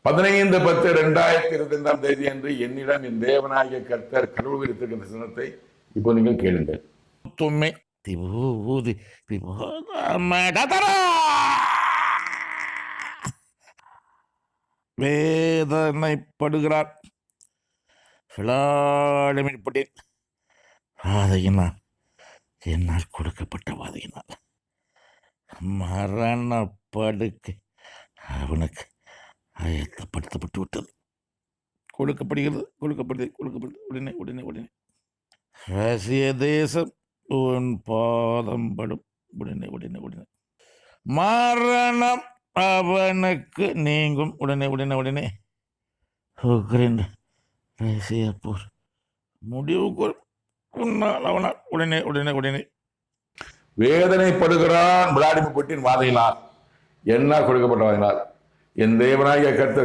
15/10/2025 அன்று என்னிடம் என் தேவனாகிய கர்த்தர் கடவுள் விடுத்திருக்கின்ற சின்னத்தை இப்போ நீங்கள் கேளுங்கள். தும்மை திபூதி வேதனைப்படுகிறார் விளாடிமின் பட்டேன். வாதையினால் என்னால் கொடுக்கப்பட்ட வாதையினால் மரண படுக்கை அவனுக்கு ஆயத்தப்படுத்தப்பட்டு விட்டது. கொடுக்கப்படுகிறது உடனே உடனே உடனே ரஷ்ய தேசம் உன் பாதம் படும். உடனே உடனே உடனே மரணம் அவனுக்கு நீங்கும். உடனே உடனே உடனே உக்ரைன் ரஷ்ய போர் முடிவுக்கு உன்னால் அவனால் உடனே உடனே உடனே வேதனைப்படுகிறான் விளாடிமிர் புட்டின் வாதையினால். என்ன கொடுக்கப்பட்ட வாதையினால் என் தேவனாகிய கர்த்தர்